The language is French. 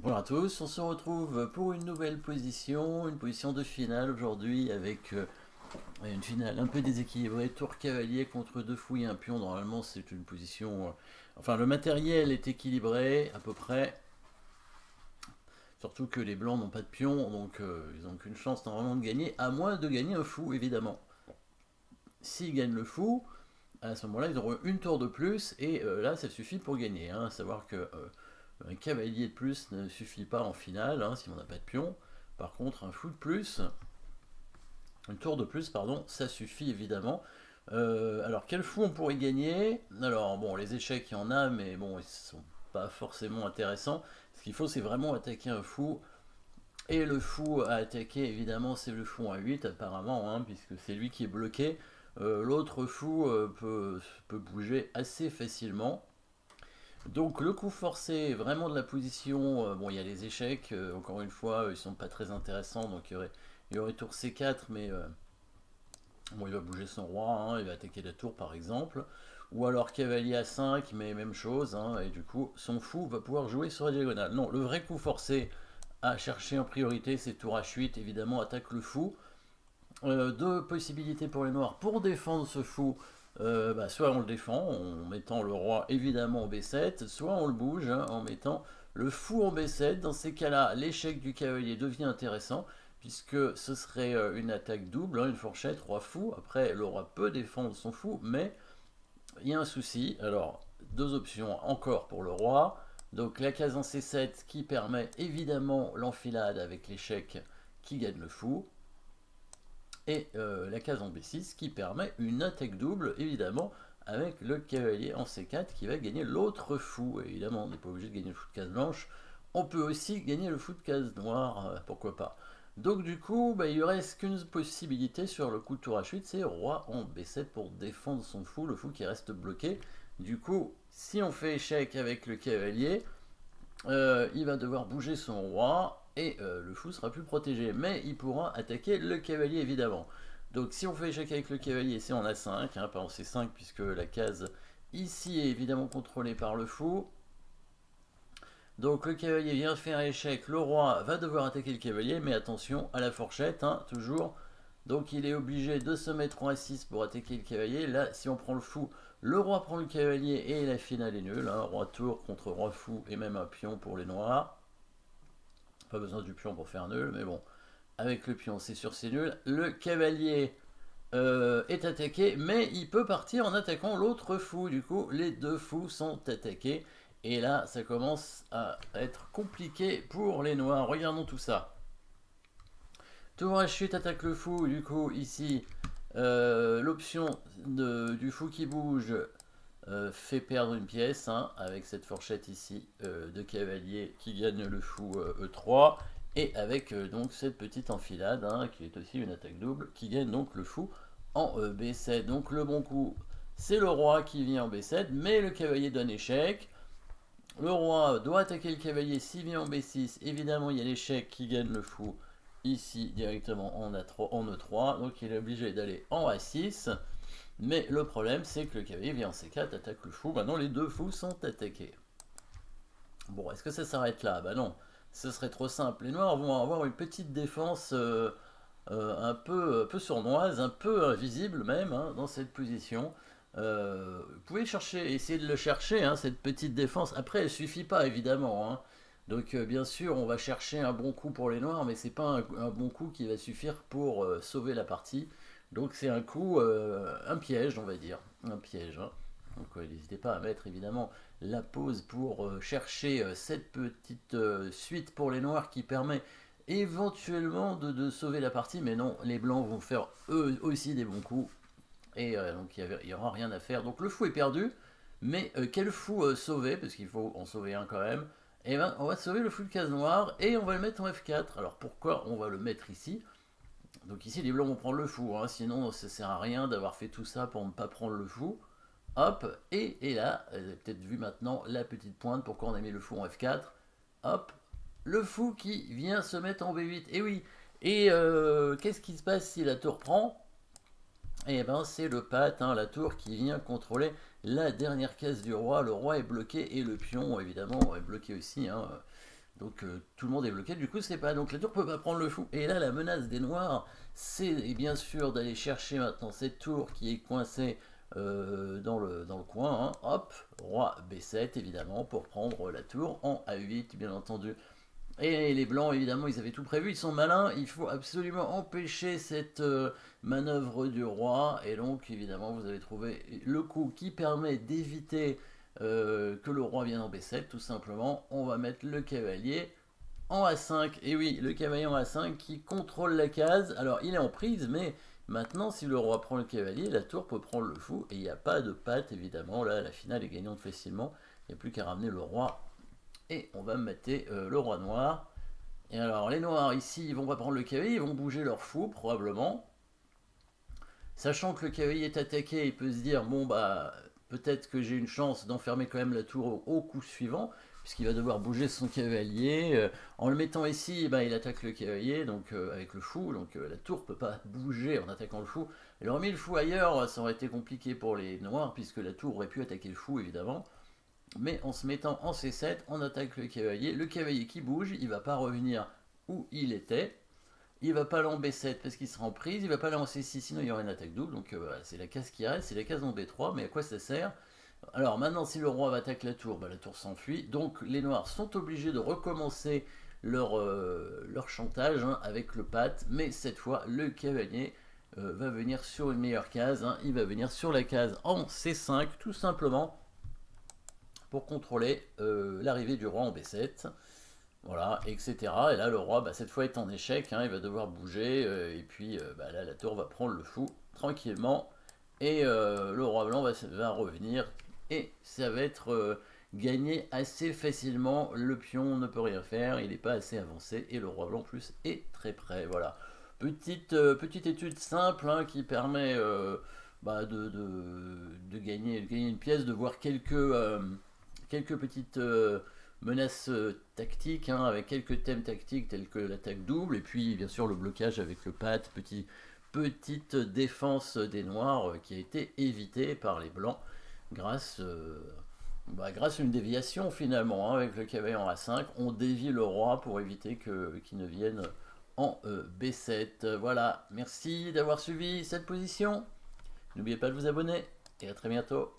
Bonjour à tous, on se retrouve pour une nouvelle position, une position de finale aujourd'hui avec une finale un peu déséquilibrée, tour cavalier contre deux fous et un pion. Normalement c'est une position... enfin le matériel est équilibré à peu près, surtout que les blancs n'ont pas de pion, donc ils n'ont qu'une chance normalement de gagner, à moins de gagner un fou évidemment. S'ils gagnent le fou, à ce moment-là ils auront une tour de plus et là ça suffit pour gagner. Hein. Savoir que... un cavalier de plus ne suffit pas en finale, hein, si on n'a pas de pion. Par contre, un fou de plus, une tour de plus, pardon, ça suffit évidemment. Alors, quel fou on pourrait gagner? Alors, bon, les échecs, il y en a, mais bon, ils sont pas forcément intéressants. Ce qu'il faut, c'est vraiment attaquer un fou. Et le fou à attaquer, évidemment, c'est le fou à 8, apparemment, hein, puisque c'est lui qui est bloqué. L'autre fou peut bouger assez facilement. Donc le coup forcé, vraiment de la position, bon il y a les échecs, encore une fois, ils sont pas très intéressants, donc il y aurait tour C4, mais bon il va bouger son roi, hein, il va attaquer la tour par exemple, ou alors cavalier A5, mais même chose, hein, et du coup son fou va pouvoir jouer sur la diagonale. Non, le vrai coup forcé à chercher en priorité, c'est tour H8, évidemment attaque le fou. Deux possibilités pour les noirs pour défendre ce fou. Soit on le défend en mettant le roi évidemment en B7, soit on le bouge, hein, en mettant le fou en B7. Dans ces cas-là, l'échec du cavalier devient intéressant, puisque ce serait une attaque double, hein, une fourchette, roi fou. Après, le roi peut défendre son fou, mais il y a un souci. Alors, deux options encore pour le roi. Donc la case en C7 qui permet évidemment l'enfilade avec l'échec qui gagne le fou. Et la case en B6 qui permet une attaque double, évidemment, avec le cavalier en C4 qui va gagner l'autre fou. Évidemment, on n'est pas obligé de gagner le fou de case blanche, on peut aussi gagner le fou de case noire, pourquoi pas. Donc du coup, il ne reste qu'une possibilité sur le coup de tour H8, c'est roi en B7 pour défendre son fou, le fou qui reste bloqué. Du coup, si on fait échec avec le cavalier, il va devoir bouger son roi et le fou sera plus protégé, mais il pourra attaquer le cavalier évidemment. Donc si on fait échec avec le cavalier, c'est en A5, hein, pas en C5 puisque la case ici est évidemment contrôlée par le fou. Donc le cavalier vient faire échec, le roi va devoir attaquer le cavalier, mais attention à la fourchette, hein, toujours. Donc il est obligé de se mettre en A6 pour attaquer le cavalier. Là, si on prend le fou, le roi prend le cavalier et la finale est nulle. Hein. Roi tour contre roi fou et même un pion pour les noirs. Pas besoin du pion pour faire nul, mais bon, avec le pion c'est sûr c'est nul. Le cavalier est attaqué, mais il peut partir en attaquant l'autre fou. Du coup, les deux fous sont attaqués. Et là, ça commence à être compliqué pour les noirs. Regardons tout ça. Tour à chute attaque le fou. Du coup, ici, l'option du fou qui bouge fait perdre une pièce, hein, avec cette fourchette ici de cavalier qui gagne le fou E3. Et avec donc cette petite enfilade, hein, qui est aussi une attaque double, qui gagne donc le fou en B7. Donc le bon coup, c'est le roi qui vient en B7, mais le cavalier donne échec. Le roi doit attaquer le cavalier s'il vient en B6. Évidemment, il y a l'échec qui gagne le fou ici directement en E3. Donc il est obligé d'aller en A6. Mais le problème, c'est que le cavalier vient en C4, attaque le fou. Maintenant, les deux fous sont attaqués. Bon, est-ce que ça s'arrête là? Bah non, ce serait trop simple. Les noirs vont avoir une petite défense un peu sournoise, un peu invisible même, hein, dans cette position. Vous pouvez chercher, essayer de le chercher, hein, cette petite défense. Après, elle suffit pas, évidemment. Hein. Donc, bien sûr, on va chercher un bon coup pour les noirs, mais c'est pas un bon coup qui va suffire pour sauver la partie. Donc, c'est un coup, un piège, on va dire. Un piège. Hein. Donc, n'hésitez pas à mettre, évidemment, la pause pour chercher cette petite suite pour les noirs qui permet éventuellement de sauver la partie, mais non, les blancs vont faire eux aussi des bons coups, et donc il n'y aura rien à faire. Donc le fou est perdu, mais quel fou sauver, parce qu'il faut en sauver un quand même. Et ben on va sauver le fou de case noire, et on va le mettre en F4. Alors pourquoi on va le mettre ici? Donc ici les blancs vont prendre le fou, hein, sinon ça sert à rien d'avoir fait tout ça pour ne pas prendre le fou. Hop, et là, vous avez peut-être vu maintenant la petite pointe, pourquoi on a mis le fou en F4. Hop, le fou qui vient se mettre en B8. Et oui, et qu'est-ce qui se passe si la tour prend? Eh ben c'est le pat, hein, la tour qui vient contrôler la dernière case du roi. Le roi est bloqué et le pion évidemment est bloqué aussi. Hein. Donc tout le monde est bloqué, du coup c'est pas. Donc la tour peut pas prendre le fou. Et là la menace des noirs, c'est bien sûr d'aller chercher maintenant cette tour qui est coincée dans le coin. Hein. Hop, roi B7 évidemment pour prendre la tour en A8 bien entendu. Et les blancs évidemment ils avaient tout prévu, ils sont malins, il faut absolument empêcher cette manœuvre du roi. Et donc évidemment vous avez trouvé le coup qui permet d'éviter que le roi vienne en B7 tout simplement. On va mettre le cavalier en A5, et oui, le cavalier en A5 qui contrôle la case. Alors il est en prise, mais maintenant si le roi prend le cavalier, la tour peut prendre le fou, et il n'y a pas de patte évidemment. Là la finale est gagnante facilement, il n'y a plus qu'à ramener le roi, et on va mater le roi noir. Et alors les noirs ici, ils vont pas prendre le cavalier, ils vont bouger leur fou probablement. Sachant que le cavalier est attaqué, il peut se dire, bon bah, peut-être que j'ai une chance d'enfermer quand même la tour au coup suivant, puisqu'il va devoir bouger son cavalier. En le mettant ici, bah, il attaque le cavalier, donc avec le fou, donc la tour peut pas bouger en attaquant le fou. Il aurait mis le fou ailleurs, ça aurait été compliqué pour les noirs, puisque la tour aurait pu attaquer le fou, évidemment. Mais en se mettant en C7, on attaque le cavalier qui bouge, il va pas revenir où il était. Il va pas aller en B7 parce qu'il sera en prise, il va pas aller en C6 sinon il y aura une attaque double, donc c'est la case qui reste, c'est la case en B3, mais à quoi ça sert? Alors maintenant si le roi va attaquer la tour, bah, la tour s'enfuit, donc les noirs sont obligés de recommencer leur chantage hein, avec le patte, mais cette fois le cavalier va venir sur une meilleure case, hein, il va venir sur la case en C5 tout simplement pour contrôler l'arrivée du roi en B7. Voilà, etc. Et là, le roi, bah, cette fois, est en échec. Hein, il va devoir bouger. Et puis, bah, là, la tour va prendre le fou tranquillement. Et le roi blanc va revenir. Et ça va être gagné assez facilement. Le pion ne peut rien faire. Il n'est pas assez avancé. Et le roi blanc, en plus, est très près. Voilà. Petite étude simple hein, qui permet bah, de gagner une pièce, de voir quelques petites menaces tactiques, hein, avec quelques thèmes tactiques tels que l'attaque double, et puis bien sûr le blocage avec le pat, petite défense des noirs qui a été évitée par les blancs grâce, grâce à une déviation finalement, hein, avec le cavalier en A5, on dévie le roi pour éviter qu'il ne vienne en B7. Voilà, merci d'avoir suivi cette position, n'oubliez pas de vous abonner, et à très bientôt.